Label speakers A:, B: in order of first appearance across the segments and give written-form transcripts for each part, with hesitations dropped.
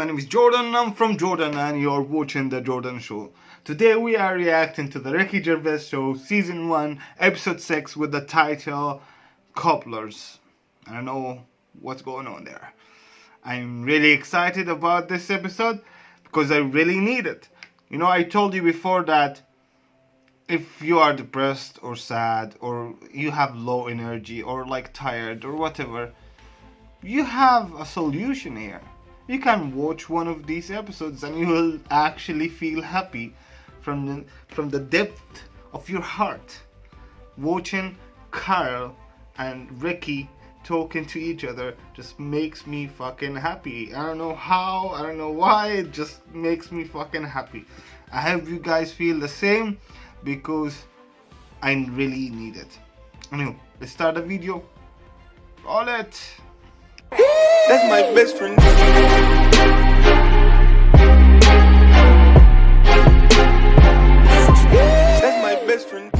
A: my name is Jordan, I'm from Jordan and you're watching The Jordan Show. Today we are reacting to the Ricky Gervais Show Season 1, Episode 6 with the title Cobblers. I don't know what's going on there. I'm really excited about this episode because I really need it. You know, I told you before that if you are depressed or sad or you have low energy or like tired or whatever, you have a solution here. You can watch one of these episodes and you will actually feel happy from the depth of your heart. Watching Carl and Ricky talking to each other just makes me fucking happy. I don't know how, I don't know why, it just makes me fucking happy. I hope you guys feel the same because I really need it. Anyway, let's start the video. Roll it.
B: That's my best friend. That's my best friend.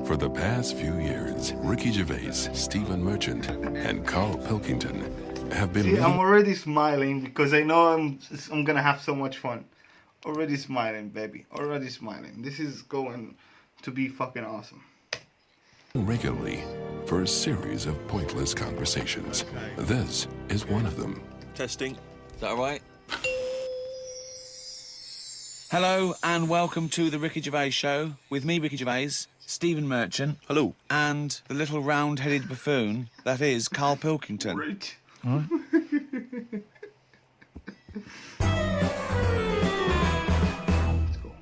C: For the past few years, Ricky Gervais, Stephen Merchant, and Carl Pilkington have been...
A: See, I'm already smiling because I know I'm gonna have so much fun. Already smiling, baby. Already smiling. This is going to be fucking awesome.
C: regularly for a series of pointless conversations. This is one of them.
D: Testing. Is that all right? Hello and welcome to the Ricky Gervais Show with me, Ricky Gervais, Stephen Merchant. Hello. And the little round-headed buffoon that is Carl Pilkington.
A: Right.
D: Huh?
A: Let's go.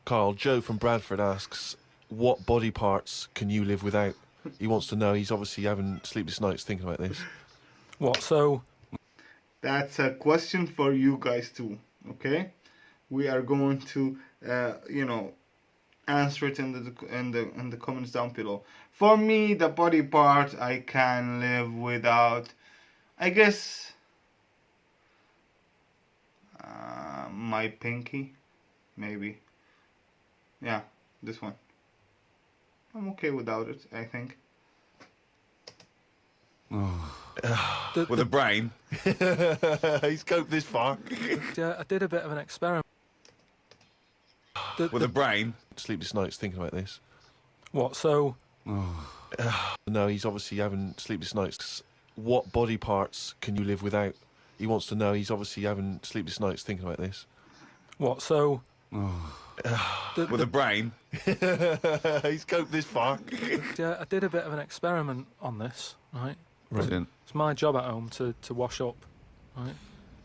E: Carl, Joe from Bradford asks, what body parts can you live without? He wants to know. He's obviously having sleepless nights thinking about this.
F: What, so?
A: That's a question for you guys too, okay? We are going to, answer it in the comments down below. For me, the body part I can live without, I guess, my pinky, maybe. Yeah, this one. I'm okay without it, I think.
D: With a brain.
E: He's coped this far.
F: Yeah, I did a bit of an experiment.
D: With a brain.
E: Sleepless nights thinking about this.
F: What, so?
E: No, he's obviously having sleepless nights. What body parts can you live without? He wants to know. He's obviously having sleepless nights thinking about this.
F: What, so?
D: With a brain.
E: He's coped this far.
F: Yeah, I did a bit of an experiment on this, right?
D: Brilliant.
F: It's my job at home to wash up, right?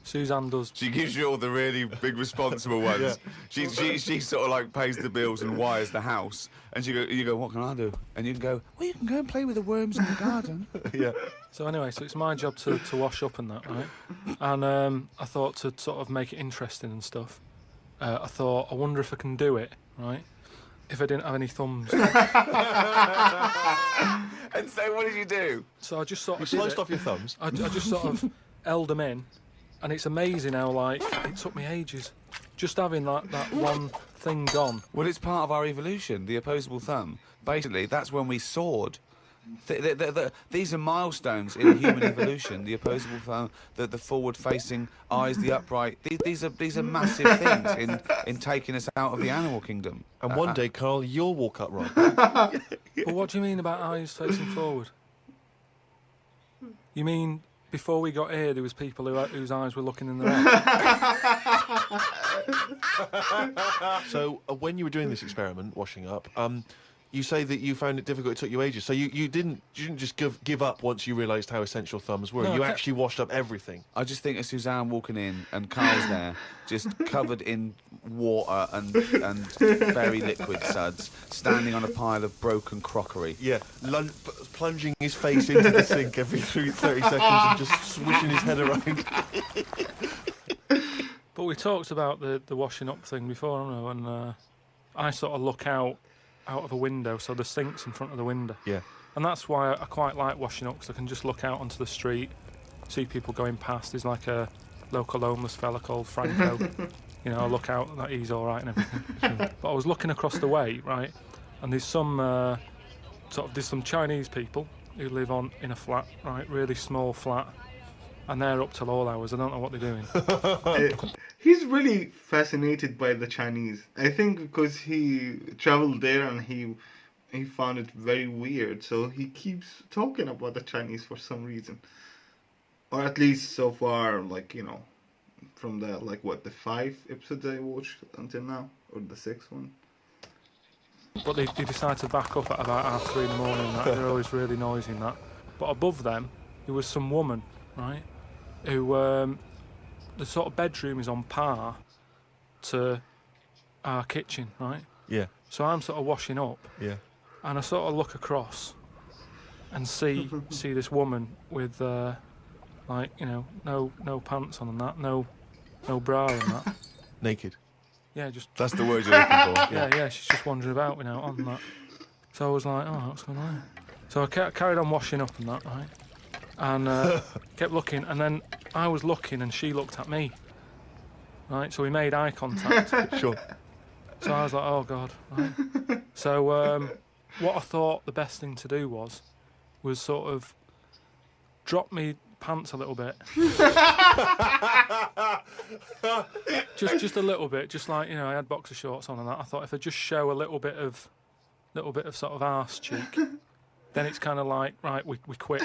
F: Suzanne does.
G: She gives you all the really big responsible ones.
E: Yeah.
G: She sort of like pays the bills and wires the house. And you go, what can I do? And you can go, well, you can go and play with the worms in the garden.
E: Yeah.
F: So anyway, so it's my job to wash up and that, right? And I thought to sort of make it interesting and stuff. I thought, I wonder if I can do it, right? If I didn't have any thumbs.
G: And so what did you do?
F: So I just sort
E: You
F: of did
E: sliced
F: it.
E: off your thumbs.
F: I just sort of held them in, and it's amazing how, like, it took me ages. Just having that one thing gone.
G: Well, it's part of our evolution, the opposable thumb. Basically, that's when we soared. These are milestones in human evolution. The opposable thumb, the forward-facing eyes, the upright. These are massive things in taking us out of the animal kingdom.
E: And one day, Carl, you'll walk upright.
F: But what do you mean about eyes facing forward? You mean before we got here, there was people whose eyes were looking in the right?
E: So, when you were doing this experiment, washing up, you say that you found it difficult, it took you ages. So you didn't just give up once you realised how essential thumbs were.
F: No,
E: you actually washed up everything.
G: I just think of Suzanne walking in and Carl's there, just covered in water and very liquid suds, standing on a pile of broken crockery.
E: Yeah, plunging his face into the sink every 30 seconds and just swishing his head around.
F: But we talked about the washing up thing before, haven't we? And I sort of look out out of a window, so the sink's in front of the window.
E: Yeah.
F: And that's why I quite like washing up, because I can just look out onto the street, see people going past. There's like a local homeless fella called Franco. You know, I look out that he's all right and everything. But I was looking across the way, right, and there's some there's some Chinese people who live in a flat, right, really small flat, and they're up till all hours. I don't know what they're doing.
A: He's really fascinated by the Chinese. I think because he traveled there and he found it very weird, so he keeps talking about the Chinese for some reason. Or at least so far, like, you know, from the, like, what, the 5 episodes I watched until now? Or the 6th one?
F: But they decide to back up at about 3:30 in the morning. And that. They're always really noisy and that. But above them, there was some woman, right, who the sort of bedroom is on par to our kitchen, right?
E: Yeah.
F: So I'm sort of washing up,
E: Yeah.
F: and I sort of look across and see this woman with like, you know, no pants on and that, no bra and that.
E: Naked.
F: Yeah, just
E: That's the word you're looking for.
F: yeah, she's just wandering about, you know, on that. So I was like, oh, what's going on? So I carried on washing up and that, right? And kept looking, and then I was looking and she looked at me. Right, so we made eye contact.
E: Sure.
F: So I was like, oh God, right. So what I thought the best thing to do was sort of drop me pants a little bit. just a little bit, just like, you know, I had boxer shorts on and that. I thought if I just show a little bit of sort of arse cheek, then it's kind of like, right, we quit.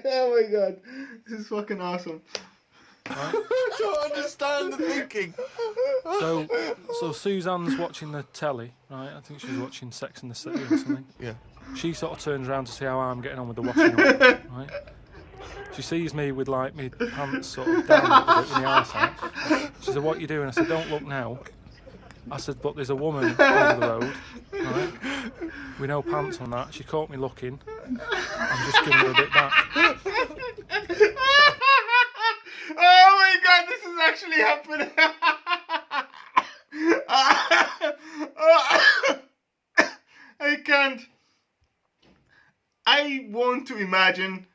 A: Oh my god, this is fucking awesome.
F: Right?
E: I don't understand the thinking.
F: So Suzanne's watching the telly, right? I think she's watching Sex and the City or something.
E: Yeah.
F: She sort of turns around to see how I'm getting on with the washing up, right? She sees me with like my pants sort of down a little bit with my arse out. She said, "What you doing?" I said, "Don't look now." I said, "But there's a woman over the road, right? With no pants on that." She caught me looking. I'm just giving her a bit back.
A: Oh my god, this is actually happening. I can't. I want to imagine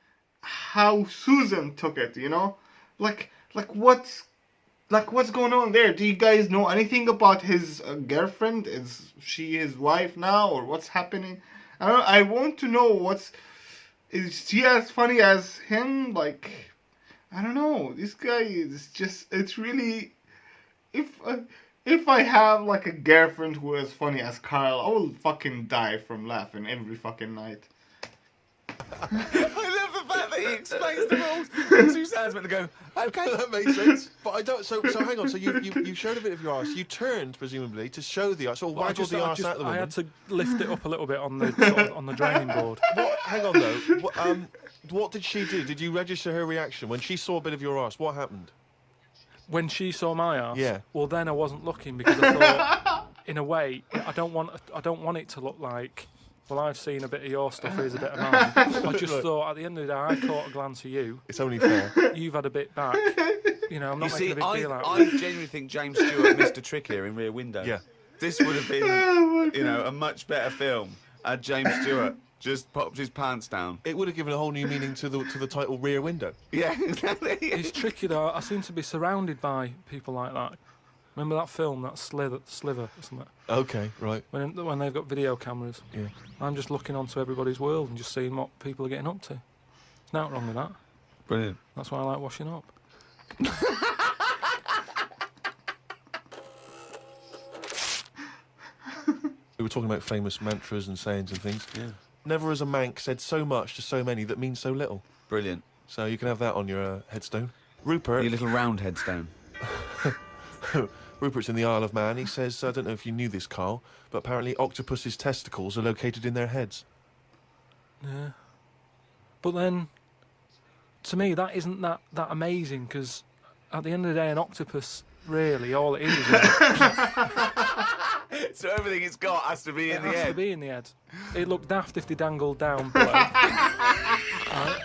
A: how Susan took it, you know? Like what's going on there? Do you guys know anything about his girlfriend? Is she his wife now, or what's happening? I want to know is she as funny as him? Like, I don't know. This guy is just, it's really, if I have like a girlfriend who is funny as Carl, I will fucking die from laughing every fucking night.
G: I love the fact that he explains the rules. Suzanne's meant to go, okay.
E: That makes sense. But I don't. So hang on. So you showed a bit of your arse. You turned presumably to show the arse. Or
F: Well,
E: waggled the arse out the
F: I
E: woman.
F: had to lift it up a little bit on the sort of, on the draining board.
E: What, hang on though. What did she do? Did you register her reaction when she saw a bit of your arse? What happened?
F: When she saw my arse,
E: Yeah.
F: well then I wasn't looking, because I thought, in a way, I don't want it to look like, well, I've seen a bit of your stuff, here's a bit of mine. I just thought, at the end of the day, I caught a glance of you.
E: It's only fair.
F: You've had a bit back. You know, I'm not making a big deal out of
G: I
F: it.
G: genuinely think James Stewart missed a trick here in Rear Window.
E: Yeah.
G: This would have been, you know, a much better film had James Stewart just popped his pants down.
E: It would have given a whole new meaning to the title Rear Window.
G: Yeah, exactly.
F: It's tricky though. I seem to be surrounded by people like that. Remember that film, that Sliver or something?
E: Okay, right.
F: When they've got video cameras.
E: Yeah.
F: I'm just looking onto everybody's world and just seeing what people are getting up to. There's nothing wrong with that.
G: Brilliant.
F: That's why I like washing up.
E: We were talking about famous mantras and sayings and things.
G: Yeah.
E: Never has a mank said so much to so many that means so little.
G: Brilliant.
E: So you can have that on your headstone. Rupert.
G: Your little round headstone.
E: Rupert's in the Isle of Man. He says, I don't know if you knew this, Carl, but apparently octopus's testicles are located in their heads.
F: Yeah. But then, to me, that isn't that amazing, because at the end of the day, an octopus, really, all it is
G: So everything it's got has to be in the
F: has to
G: head.
F: be in the head. It looked daft if they dangled down below. Right?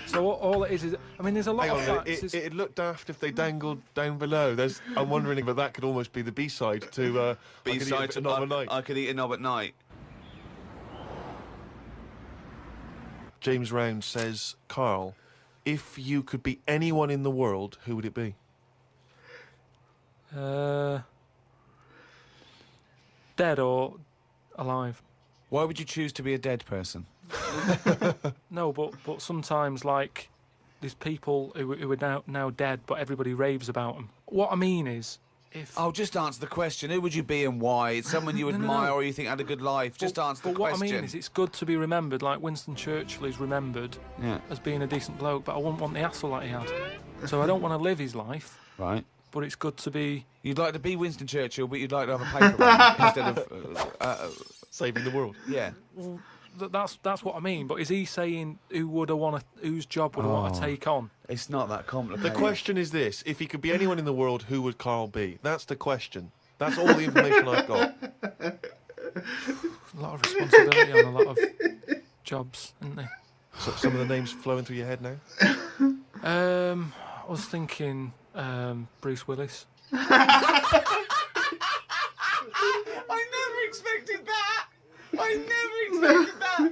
F: So all it is, I mean, there's a lot
E: Hang
F: of
E: on a minute.
F: facts.
E: It'd look daft if they dangled down below. I'm wondering, but that could almost be the B-side to
G: B-side
E: to Knob at Night.
G: I could eat a knob at night.
E: James Round says, Carl, if you could be anyone in the world, who would it be?
F: Dead or alive?
G: Why would you choose to be a dead person?
F: No, but sometimes, like, there's people who are now dead, but everybody raves about them. What I mean is, if...
G: Oh, just answer the question. Who would you be and why? It's someone you
F: No.
G: admire or you think had a good life. Just answer the
F: But what
G: question.
F: I mean is, it's good to be remembered, like Winston Churchill is remembered as being a decent bloke, but I wouldn't want the hassle that he had. So I don't want to live his life,
G: Right.
F: but it's good to be...
G: You'd like to be Winston Churchill, but you'd like to have a paper round instead of...
E: Saving the world.
G: yeah.
F: Well, that's what I mean, but is he saying whose job would I want to take on?
G: It's not that complicated.
E: The question is this: if he could be anyone in the world, who would Carl be? That's the question. That's all the information I've got.
F: A lot of responsibility on a lot of jobs, isn't there?
E: So, some of the names flowing through your head now.
F: I was thinking Bruce Willis.
G: I never expected that. I never expected that.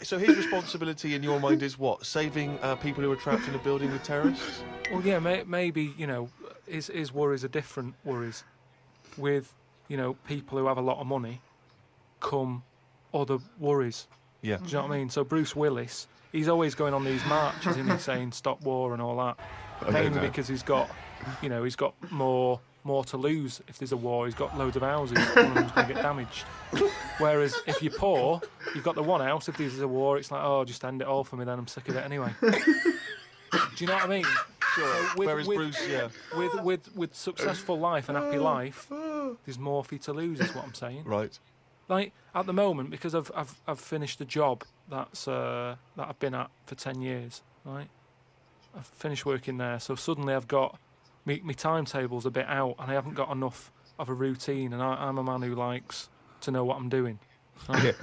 E: So his responsibility in your mind is what? Saving people who are trapped in a building with terrorists?
F: Well, yeah, maybe, you know, his worries are different worries. With, you know, people who have a lot of money come other worries.
E: Yeah.
F: Do you know what I mean? So Bruce Willis, he's always going on these marches and he's saying stop war and all that. Mainly because he's got more to lose if there's a war. He's got loads of houses, one of them's going to get damaged. Whereas if you're poor, you've got the one house. If there's a war, it's like, oh, just end it all for me then, I'm sick of it anyway. Do you know what I mean?
E: Sure.
F: So
E: Whereas Bruce, yeah.
F: With successful life and happy life, there's more for you to lose, is what I'm saying.
E: Right.
F: Like, at the moment, because I've finished a job that I've been at for 10 years, right? I've finished working there, so suddenly I've got... My timetable's a bit out, and I haven't got enough of a routine, and I'm a man who likes to know what I'm doing. Right?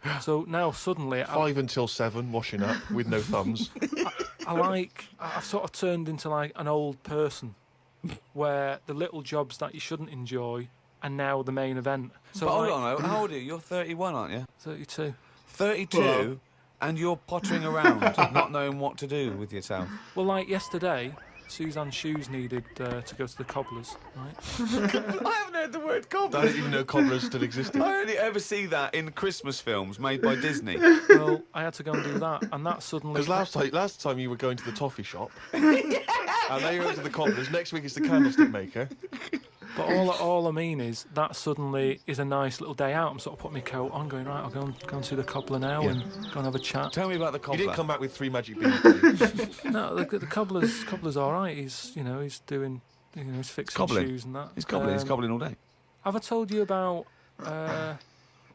E: Yeah.
F: So now suddenly...
E: 5 until 7, washing up with no thumbs.
F: I've sort of turned into like an old person, where the little jobs that you shouldn't enjoy are now the main event. So
G: But hold on, how old are you? You're 31, aren't you?
F: 32.
G: 32, and you're pottering around, not knowing what to do with yourself.
F: Well, like yesterday, Suzanne's shoes needed to go to the Cobblers, right?
G: I haven't heard the word
E: I
G: cobblers.
E: didn't even know Cobblers still existed.
G: I only ever see that in Christmas films made by Disney.
F: Well, I had to go and do that, and that suddenly...
E: Because last time you were going to the toffee shop, and now you're going to the Cobblers. Next week it's the candlestick maker.
F: But all I mean is that suddenly is a nice little day out. I'm sort of putting my coat on, going, right, I'll go and see the cobbler now and go and have a chat.
G: Tell me about the cobbler.
E: You didn't come back with 3 magic beans, did you?
F: No, the cobbler's all right. He's doing, he's fixing
G: Cobbling.
F: shoes and that.
G: He's cobbling. He's cobbling all day.
F: Have I told you about my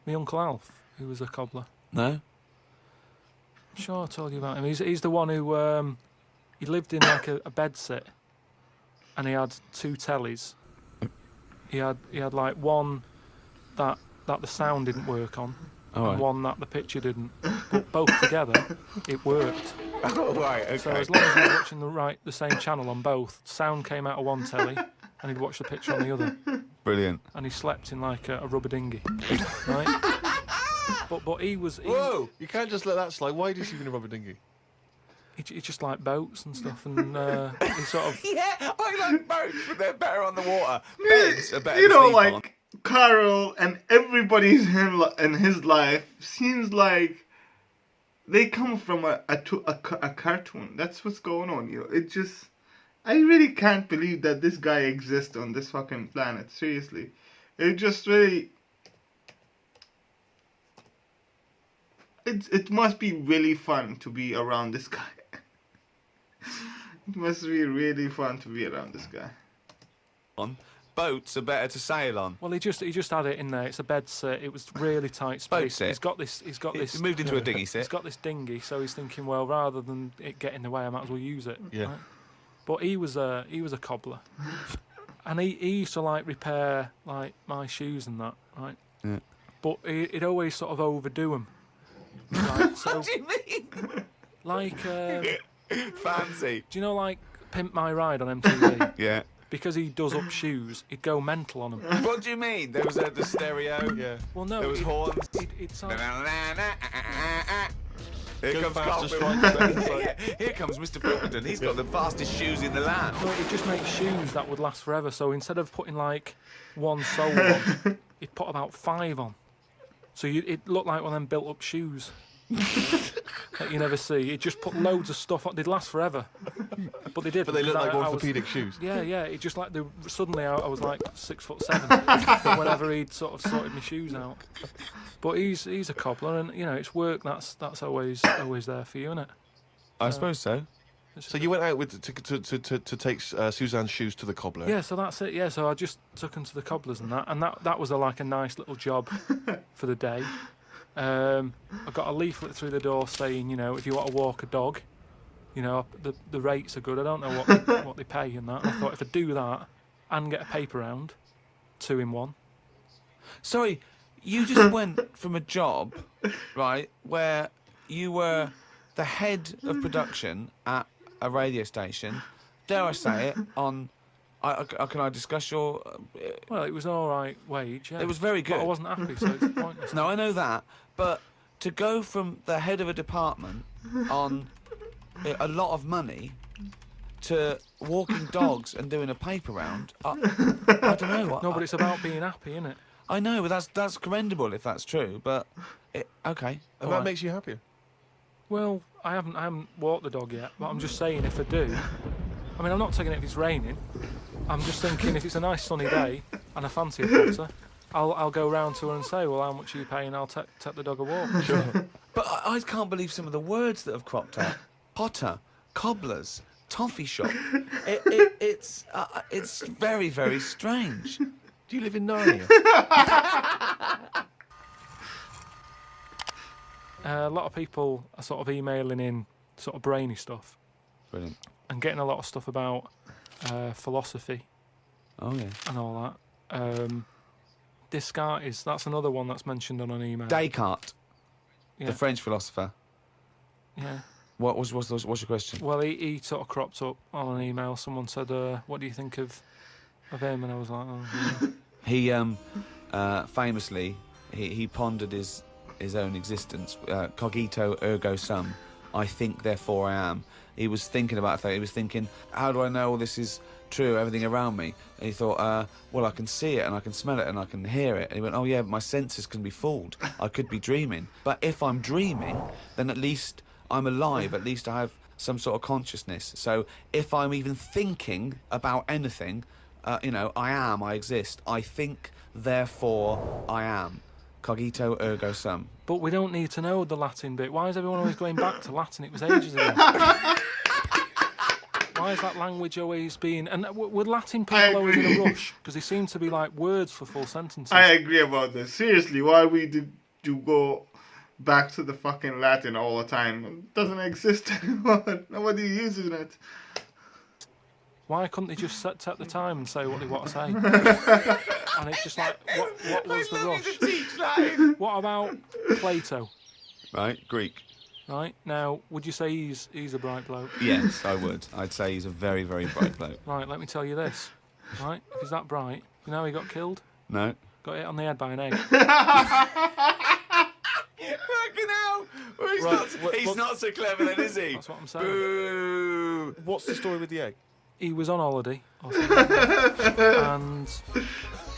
F: Uncle Alf, who was a cobbler?
G: No.
F: I'm sure I told you about him. He's the one who he lived in like a bed sit, and he had 2 tellies. He had like one that the sound didn't work on, and one that the picture didn't. But both together, it worked.
G: Oh, right, okay.
F: So as long as he was watching the same channel on both, sound came out of one telly, and he'd watch the picture on the other.
G: Brilliant.
F: And he slept in like a rubber dinghy, right? But he was...
E: Whoa! You can't just let that slide. Why did you sleep in a rubber dinghy?
F: He just liked boats and stuff, and he sort of...
G: Yeah, I like boats, but they're better on the water. Beds are better
A: You
G: to
A: know,
G: sleep
A: like
G: on.
A: Carl and everybody's in his life seems like they come from a cartoon. That's what's going on. It just, I really can't believe that this guy exists on this fucking planet. Seriously, it just really. It must be really fun to be around this guy. It must be really fun to be around this guy.
G: Boats are better to sail on.
F: Well, he just had it in there. It's a bed sit. It was really tight space.
G: Boat sit?
F: He's got this.
G: It's moved into a dinghy sit.
F: He's got this dinghy, so he's thinking, well, rather than it get in the way, I might as well use it.
E: Yeah.
F: Right? But he was a cobbler, and he used to like repair like my shoes and that, right?
G: Yeah.
F: But he'd always sort of overdo them. Right? So,
G: What do you mean?
F: Like,
G: Fancy.
F: do you know, like, Pimp My Ride on MTV?
G: Yeah.
F: Because he does up shoes, he'd go mental on them.
G: What do you mean? There was the stereo.
E: Yeah.
F: Well, no,
G: There was horns.
F: It sounds...
G: Here
E: Go
G: comes
E: faster,
G: Cobblers.
E: strike,
G: Yeah, here comes Mr. Pilkington. He's got the fastest shoes in the land.
F: No, he'd just make shoes that would last forever. So instead of putting like one sole on, he'd put about 5 on. So it looked like one of them built-up shoes that you never see. He'd just put loads of stuff on. They'd last forever. But they did.
E: But they look
F: because
E: like
F: I was-
E: orthopedic shoes.
F: Yeah, yeah. It just like suddenly I was like 6'7". Whenever he'd sort of sorted my shoes out. But he's a cobbler, and you know it's work. That's always there for you, isn't it?
G: I suppose so.
E: So you went out with to take Suzanne's shoes to the cobbler.
F: Yeah, so that's it. Yeah, so I just took him to the Cobblers and that was like a nice little job for the day. I got a leaflet through the door saying, you know, if you want to walk a dog, you know, the rates are good. I don't know what they pay and that. And I thought if I do that and get a paper round, 2 in 1.
G: Sorry, you just went from a job, right, where you were the head of production at a radio station, dare I say it, on... can I discuss your...
F: Well, it was an all right wage. Yeah.
G: It was very
F: But I
G: good.
F: wasn't happy, so it's pointless.
G: No, I know that, but to go from the head of a department on a lot of money to walking dogs and doing a paper round, I don't know.
F: No, but it's about being happy, isn't it?
G: I know, but that's commendable if that's true, but... okay.
E: And
G: all
E: that
G: right.
E: makes you happier.
F: Well, I haven't walked the dog yet, but I'm just saying if I do... I mean, I'm not taking it if it's raining. I'm just thinking if it's a nice sunny day and I fancy a potter, I'll go round to her and say, well, how much are you paying? I'll take the dog a walk.
E: Sure.
G: But I can't believe some of the words that have cropped up. Potter, cobblers, toffee shop. It's very, very strange.
E: Do you live in Narnia?
F: A lot of people are sort of emailing in sort of brainy stuff
G: Brilliant.
F: and getting a lot of stuff about philosophy
G: Oh, yeah.
F: and all that. Descartes, that's another one that's mentioned on an email.
G: Descartes,
F: Yeah.
G: the French philosopher.
F: Yeah.
G: What's your question?
F: Well, he sort of cropped up on an email. Someone said, what do you think of him? And I was like, oh, yeah.
G: He famously he pondered his own existence. Cogito ergo sum. I think, therefore I am. He was thinking about that. He was thinking, how do I know all this is true, everything around me? And he thought, well, I can see it and I can smell it and I can hear it. And he went, oh yeah, my senses can be fooled. I could be dreaming. But if I'm dreaming, then at least I'm alive. At least I have some sort of consciousness. So if I'm even thinking about anything, I exist. I think, therefore I am. Cogito ergo sum.
F: But we don't need to know the Latin bit. Why is everyone always going back to Latin? It was ages ago. Why is that language always being... And were Latin people always in a rush? Because they seem to be like words for full sentences.
A: I agree about this. Seriously, why we do go back to the fucking Latin all the time? It doesn't exist anymore. Nobody uses it.
F: Why couldn't they just set the time and say what they want to say? And it's just like, what was the rush? What about Plato?
G: Right, Greek.
F: Right, now, would you say he's a bright bloke?
G: Yes, I would. I'd say he's a very, very bright bloke.
F: Right, let me tell you this. Right, if he's that bright, you know how he got killed?
G: No.
F: Got hit on the head by an egg.
G: Fucking hell! Well, he's not so clever then, is he?
F: That's what I'm saying.
G: Boo!
E: What's the story with the egg?
F: He was on holiday or something, and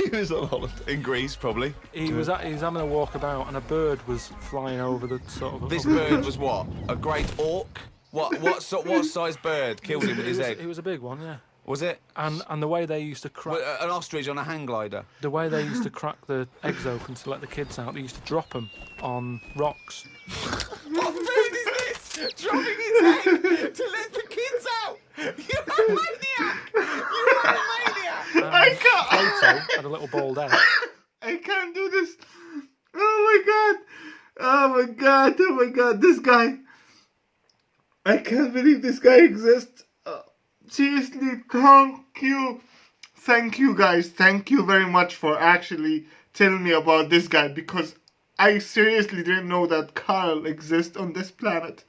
E: He was on holiday.
G: In Greece, probably.
F: he was having a walkabout, and a bird was flying over the sort of...
G: This bird was what? A great auk? What size bird killed him with his egg?
F: It was a big one, yeah.
G: Was it?
F: And the way they used to crack...
G: An ostrich on a hang glider.
F: The way they used to crack the eggs open to let the kids out, they used to drop them on rocks.
G: What bird is this? Dropping his egg to let the kids out? You're a maniac! You're a maniac!
A: I can't.
F: Plato had a little bald head.
A: I can't do this. Oh my god. Oh my god. Oh my god. This guy. I can't believe this guy exists. Seriously, thank you. Thank you guys. Thank you very much for actually telling me about this guy, because I seriously didn't know that Carl exists on this planet.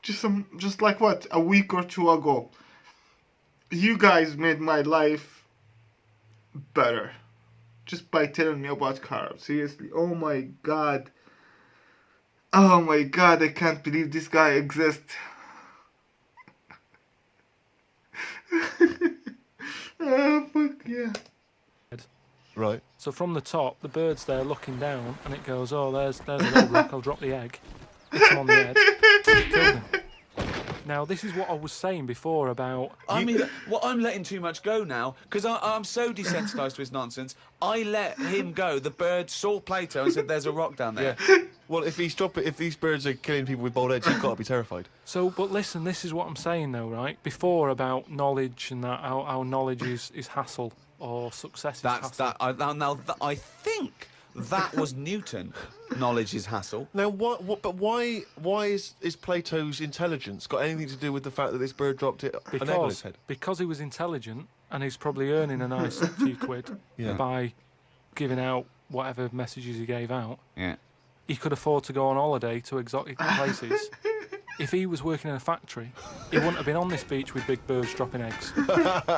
A: just like what, a week or two ago. You guys made my life better just by telling me about Carl. Seriously, oh my god, I can't believe this guy exists. Oh fuck yeah.
E: Right.
F: So from the top, the bird's there looking down, and it goes, oh, there's a little rock, I'll drop the egg. Hits him on the head, killed him. Now, this is what I was saying before about...
G: I mean, well, I'm letting too much go now, because I'm so desensitised to his nonsense. I let him go. The bird saw Plato and said, there's a rock down there.
E: Yeah. Well, if these birds are killing people with bald heads, you've got to be terrified.
F: So, but listen, this is what I'm saying, though, right? Before about knowledge and that, how knowledge is hassle, or success is hassle.
G: I think that was Newton. Knowledge is hassle.
E: Now, but why is Plato's intelligence got anything to do with the fact that this bird dropped an egg on his head?
F: Because he was intelligent, and he's probably earning a nice few quid by giving out whatever messages he gave out.
G: Yeah.
F: He could afford to go on holiday to exotic places. If he was working in a factory, he wouldn't have been on this beach with big birds dropping eggs,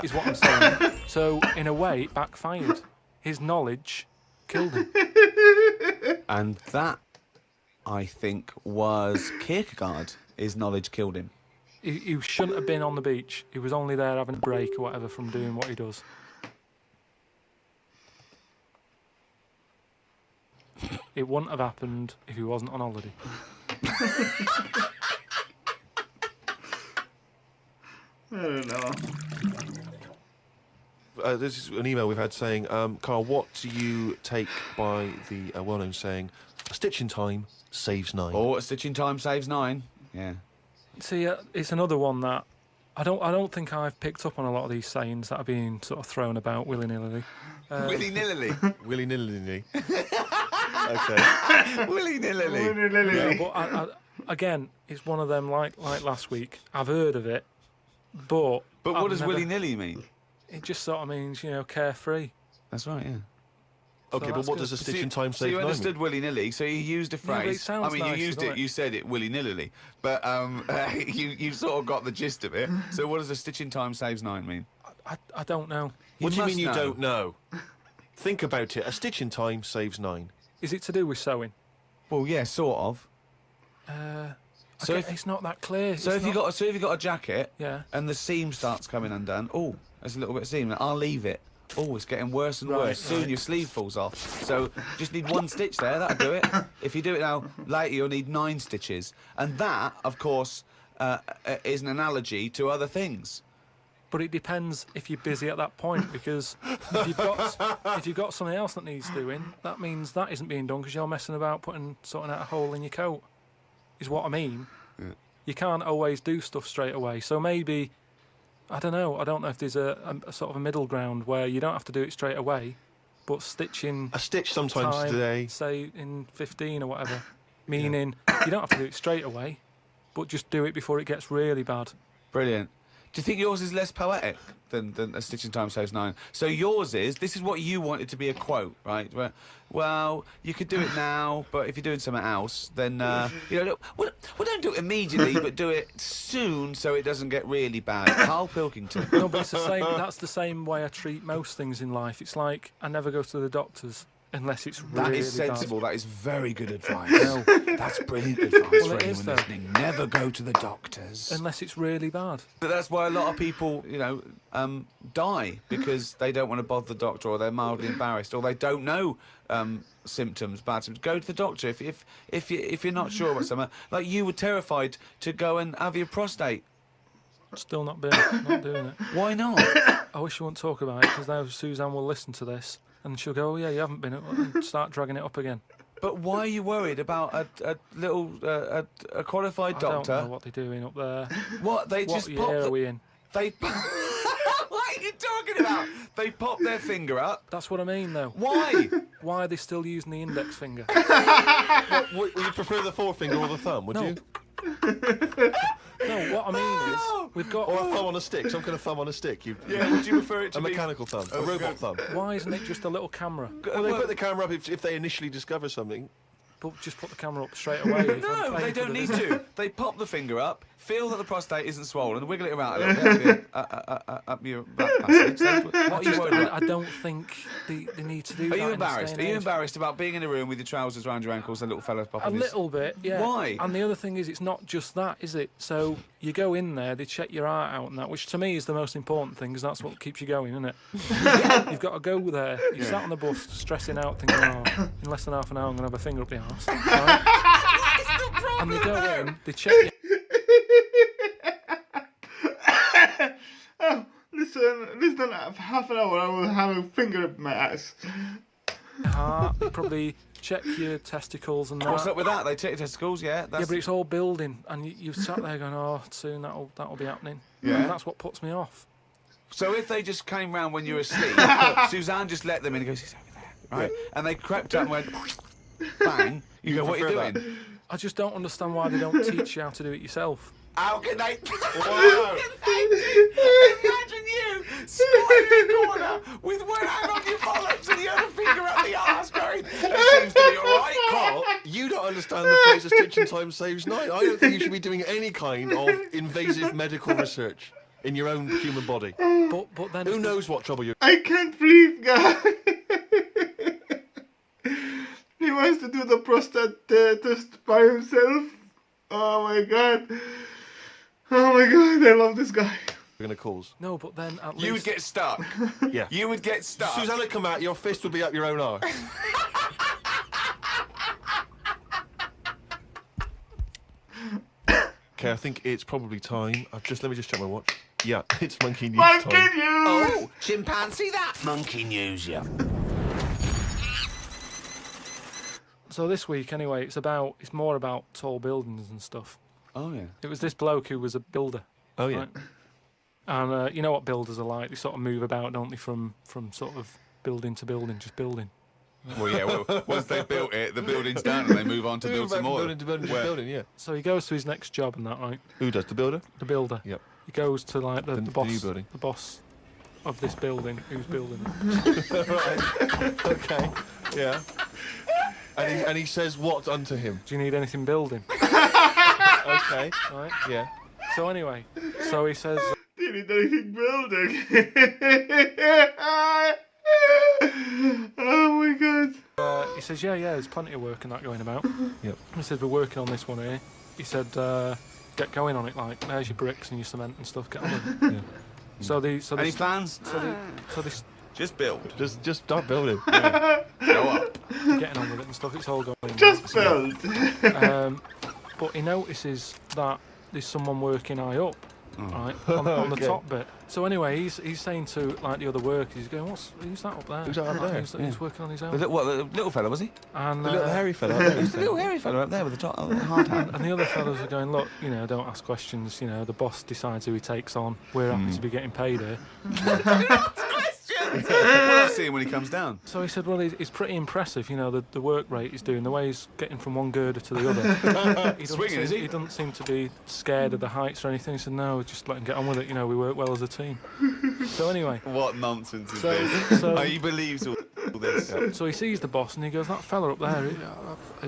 F: is what I'm saying. So, in a way, it backfired. His knowledge killed him.
G: And that, I think, was Kierkegaard. His knowledge killed him.
F: He shouldn't have been on the beach. He was only there having a break or whatever from doing what he does. It wouldn't have happened if he wasn't on holiday.
A: I don't know.
E: This is an email we've had saying, Carl, what do you take by the well-known saying, a stitch in time saves 9?
G: Oh, a stitch in time saves 9. Yeah.
F: See, it's another one that I don't think I've picked up on a lot of these sayings that are being sort of thrown about willy-nilly.
G: Willy-nilly.
E: Willy-nilly. Okay.
G: Willy-nilly.
F: Yeah, but again, it's one of them like last week. I've heard of it, but
G: But what does willy-nilly mean?
F: It just sort of means, carefree.
G: That's right, yeah.
E: Okay, but what does a stitch in time save 9
G: you
E: mean?
G: understood willy-nilly, so you used a phrase.
F: but it sounds
G: you
F: nice,
G: used
F: doesn't
G: it,
F: it?
G: you said it willy-nilly, but you sort of got the gist of it. So what does a stitch in time saves 9 mean?
F: I don't know.
E: What do you mean you
G: must know.
E: don't know? Think about it. A stitch in time saves 9.
F: Is it to do with sewing?
G: Well, yeah, sort of. So
F: It's not that clear.
G: So if you got a jacket,
F: Yeah.
G: and the seam starts coming undone, oh, there's a little bit of seam. I'll leave it. Oh, it's getting worse and worse. Soon your sleeve falls off. So just need 1 stitch there. That'll do it. If you do it now, later you'll need 9 stitches. And that, of course, is an analogy to other things.
F: But it depends if you're busy at that point, because if you've got something else that needs doing, that means that isn't being done because you're messing about sorting out a hole in your coat. Is what I mean.
G: Yeah.
F: You can't always do stuff straight away. So maybe, I don't know if there's a sort of a middle ground where you don't have to do it straight away, but stitching
E: A stitch sometimes
F: time,
E: today.
F: say in 15 or whatever, meaning you don't have to do it straight away, but just do it before it gets really bad.
G: Brilliant. Do you think yours is less poetic than a stitch in time saves 9? So yours is, this is what you wanted to be a quote, right? Where, well, you could do it now, but if you're doing something else, then, well, don't do it immediately, but do it soon so it doesn't get really bad. Carl Pilkington.
F: No, but it's the same. That's the same way I treat most things in life. It's like I never go to the doctors unless it's really
G: That is sensible.
F: bad.
G: That is very good advice.
F: No.
G: That's brilliant advice
F: Well,
G: for
F: it is,
G: anyone
F: though.
G: listening. Never go to the doctors.
F: Unless it's really bad.
G: But that's why a lot of people, die because they don't want to bother the doctor, or they're mildly embarrassed, or they don't know symptoms, bad symptoms. Go to the doctor if you're not sure about something. Like you were terrified to go and have your prostate.
F: Still not doing it.
G: Why not?
F: I wish you wouldn't talk about it because now Suzanne will listen to this and she'll go, "Oh yeah, you haven't been," and start dragging it up again.
G: But why are you worried about a little a qualified doctor?
F: I don't know what they're doing up there.
G: What they
F: What
G: just
F: year
G: pop
F: are
G: the-
F: we in?
G: They. What are you talking about? They pop their finger up.
F: That's what I mean, though.
G: Why?
F: Why are they still using the index finger?
E: Would you prefer the forefinger or the thumb, would
F: No.
E: you?
F: No, what I mean is we've got.
E: Or a thumb on a stick, some kind of thumb on a stick.
G: Yeah, would you prefer it to
E: A
G: be
E: mechanical thumb, a robot thumb.
F: Why isn't it just a little camera?
E: Well, they put the camera up if they initially discover something.
F: but just put the camera up straight away. If I'm
G: No,
F: paying
G: they
F: for
G: don't
F: the
G: need
F: visit.
G: to. They pop the finger up, feel that the prostate isn't swollen, wiggle it around a little bit up your back passage. What are you worried
F: I
G: about?
F: don't think they need to do that.
G: Are you
F: in this day
G: embarrassed?
F: and
G: Are you
F: age.
G: embarrated about being in a room with your trousers around your ankles and a little fella popping
F: A
G: his...
F: little bit, yeah.
G: Why?
F: And the other thing is, it's not just that, is it? So you go in there, they check your heart out and that, which to me is the most important thing, because that's what keeps you going, isn't it? You've got to go there. You sat on the bus, stressing out, thinking, oh, in less than half an hour, I'm going to have a finger up the arse. Right? And they go in, they check your
A: Oh, listen, half an hour I will have a finger up my ass.
F: heart, they probably check your testicles and that.
G: What's up with that? They check your testicles, yeah?
F: Yeah, but it's all building, and you've sat there going, oh, soon that'll be happening.
G: Yeah.
F: And that's what puts me off.
G: So if they just came round when you were asleep, Suzanne just let them in and goes, he's over there, right? And they crept up and went, bang, you go, what are you
E: prefer
G: doing?
F: I just don't understand why they don't teach you how to do it yourself.
G: How can they? Wow. Imagine you squatting in the corner with one hand on your bollocks and the other finger up the arse going, that seems to be all right,
E: Carl, you don't understand the phrase "stitching time saves nine." I don't think you should be doing any kind of invasive medical research in your own human body.
F: But then
E: Who knows what trouble you're...
A: I can't breathe, guys. He wants to do the prostate test by himself. Oh my god. Oh my god, I love this guy.
E: going to cause?
F: No, but then at least
G: You would get stuck.
E: Yeah.
G: You would get stuck.
E: Susanna come out, your fist would be up your own arse. Okay, I think it's probably time. Let me just check my watch. Yeah, it's monkey news
A: Monkey
E: time.
A: news!
G: Oh, chimpanzee, that monkey news, yeah.
F: So this week, anyway, it's more about tall buildings and stuff.
G: Oh, yeah.
F: It was this bloke who was a builder.
E: Oh, yeah.
F: Right? And you know what builders are like? They sort of move about, don't they, from sort of building to building, just building.
G: Well, yeah, once they built it, the building's done and they move on to build some more.
E: Building to building to building, yeah.
F: So he goes to his next job and that, right?
E: Who does, the builder?
F: The builder.
E: Yep.
F: He goes to like the
E: The
F: boss,
E: new building.
F: the boss of this building, who's building it.
E: Right. Okay. Yeah. And he says what unto him?
F: Do you need anything building?
E: Okay.
F: Right.
E: Yeah.
F: So anyway, so he says,
A: Do you need anything building? Oh my god.
F: he says, yeah, there's plenty of work and that going about.
E: Yep.
F: He says, we're working on this one here. He said, get going on it, like, there's your bricks and your cement and stuff, get on with it.
E: Yeah.
F: So
G: Any plans?
F: so they
G: Just build.
E: Just start building.
G: Go up.
F: they're getting on with it and stuff, it's all going
A: Just
F: well.
A: build.
F: But he notices that there's someone working high up, right, on the
E: Okay.
F: top bit. So anyway, he's saying to like the other workers, he's going, who's that up there?
E: Who's that up there?
F: He's working on his own.
G: The little fella, was he?
F: And,
E: The little hairy fella. up there,
G: The little hairy fella up there with the top, hard hand.
F: and the other fellas are going, look, don't ask questions. The boss decides who he takes on. We're happy to be getting paid here.
G: We'll see him when he comes down.
F: So he said, well, it's pretty impressive, the work rate he's doing, the way he's getting from one girder to the other.
G: Swinging, is he?
F: He doesn't seem to be scared of the heights or anything. He said, no, just let him get on with it. We work well as a team. So anyway,
G: What nonsense is
F: So-
G: this?
F: so-
G: He believes all this.
F: so he sees the boss and he goes, that fella up there,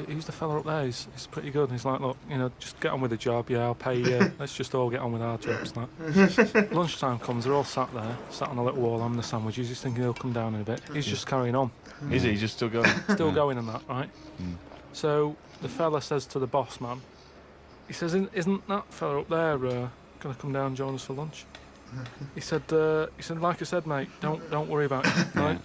F: who's the fella up there? He's pretty good. And he's like, look, just get on with the job. Yeah, I'll pay you. Let's just all get on with our jobs. Like. Lunchtime comes, they're all sat there, sat on a little wall having the sandwiches. He's thinking he'll come down in a bit. He's just carrying on.
E: Is he just still going?
F: Still going and that, right? So the fella says to the boss man, he says, isn't that fella up there going to come down and join us for lunch? He said, like I said, mate, don't worry about it, right?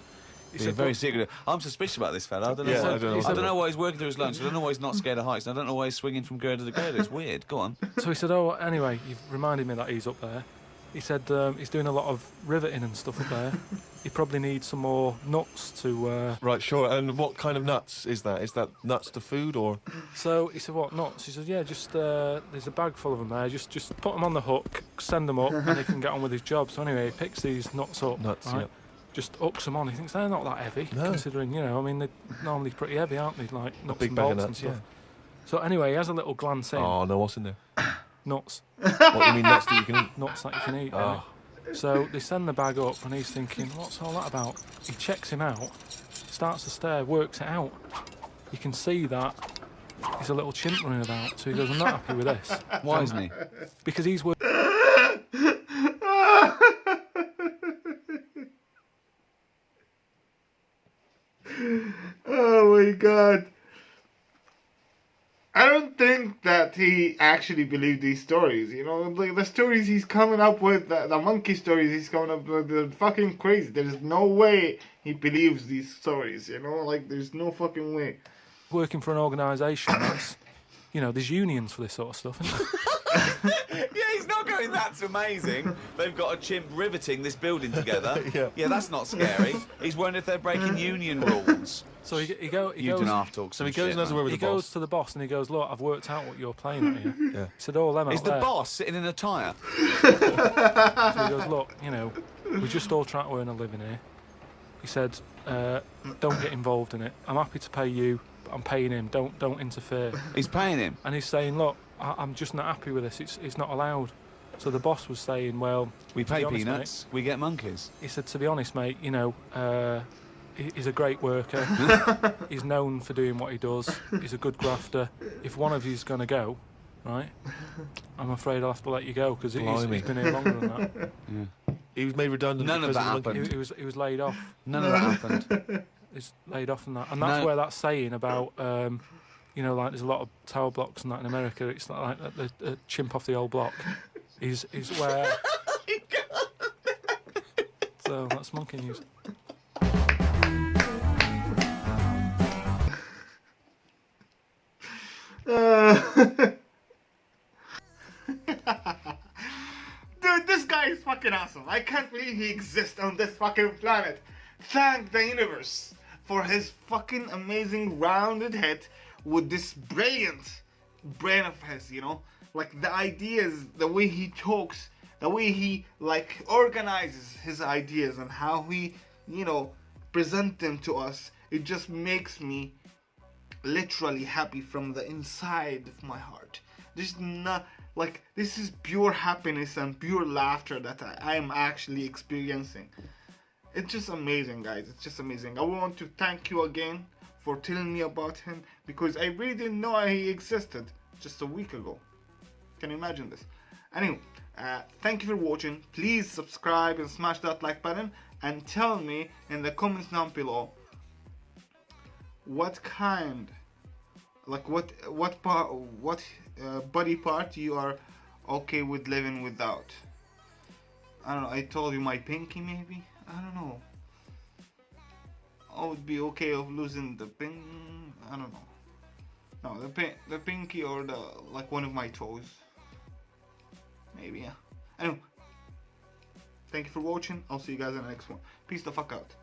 F: He
G: He's
F: said,
G: very
F: "Look,"
G: secretive. I'm suspicious about this fella. I don't know.
E: Yeah,
G: why,
E: I don't know
F: he said-
G: I don't know why he's working through his lunch. I don't know why he's not scared of heights. I don't know why he's swinging from girder to girder. It's weird. Go on.
F: So he said, oh, anyway, you've reminded me that he's up there. He said he's doing a lot of riveting and stuff up there. He probably needs some more nuts to...
E: Right, sure. And what kind of nuts is that? Is that nuts to food or?
F: So he said, what, nuts? He said, yeah, just there's a bag full of them there. Just put them on the hook, send them up, and he can get on with his job. So anyway, he picks these nuts up,
E: Nuts,
F: right?
E: yeah.
F: Just hooks them on. He thinks they're not that heavy,
E: No.
F: considering, they're normally pretty heavy, aren't they? Like nuts
E: big
F: and
E: bag of
F: bolts and
E: nuts,
F: stuff.
E: yeah.
F: So anyway, he has a little glance in.
E: Oh, no, what's in there?
F: Nuts.
E: What, you mean nuts that you can eat?
F: Nuts that you can eat.
E: Oh.
F: right? So they send the bag up and he's thinking, what's all that about? He checks him out, starts to stare, works it out. You can see that He's a little chimp running about. So he goes, I'm not happy with this.
G: Why isn't he?
F: Because he's working.
A: Oh my god. I don't think that he actually believed these stories, you know, like the stories he's coming up with, the monkey stories he's coming up with, they're fucking crazy. There's no way he believes these stories, you know, like there's no fucking way.
F: Working for an organisation that's, you know, there's unions for this sort of stuff, isn't there?
G: Yeah, he's not going, that's amazing. They've got a chimp riveting this building together. Yeah, that's not scary. He's wondering if they're breaking union rules.
F: So he
G: You
F: goes.
G: don't have to talk
E: So he
G: some
E: goes
G: shit,
E: and has a
G: man.
E: word with
F: He
E: the
F: goes
E: boss.
F: to the boss and he goes, look, I've worked out what you're playing at here.
E: Yeah.
F: He said, all them out
G: Is the
F: there.
G: boss sitting in a tyre?
F: So he goes, look, you know, we're just all trying to earn a living here. He said, don't get involved in it. I'm happy to pay you, but I'm paying him. Don't interfere.
G: He's paying him.
F: And he's saying, look, I'm just not happy with this. It's not allowed. So the boss was saying, well,
G: We
F: to be
G: pay
F: honest,
G: peanuts, we get monkeys.
F: Mate, he said, to be honest, mate, you know, he's a great worker. He's known for doing what he does. He's a good grafter. If one of you's going to go, right, I'm afraid I'll have to let you go because he's been here longer than that.
G: Yeah.
E: He was made redundant.
G: None of
E: because
G: that
E: the monkey-
G: happened.
F: He was laid off.
G: None of that happened.
F: He's laid off and that. And that's
G: No.
F: where that saying about, you know, like there's a lot of tower blocks and that in America. It's like the chimp off the old block is where... So that's monkey news.
A: Dude, this guy is fucking awesome. I can't believe he exists on this fucking planet. Thank the universe for his fucking amazing rounded head with this brilliant brain of his, you know? Like the ideas, the way he talks, the way he like organizes his ideas and how he, you know, present them to us. It just makes me literally happy from the inside of my heart. There's not like this is pure happiness and pure laughter that I am actually experiencing. It's just amazing, guys. It's just amazing. I want to thank you again for telling me about him because I really didn't know he existed just a week ago. Can you imagine this? Anyway, thank you for watching. Please subscribe and smash that like button and tell me in the comments down below what kind, like what body part you are okay with living without. I don't know. I told you my pinky maybe. I don't know. I would be okay of losing the pin. I don't know. No, the pinky or the like one of my toes. Maybe, yeah. Anyway, thank you for watching. I'll see you guys in the next one. Peace the fuck out.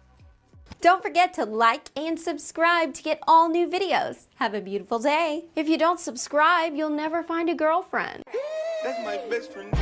H: Don't forget to like and subscribe to get all new videos. Have a beautiful day. If you don't subscribe, you'll never find a girlfriend.
B: That's my best friend.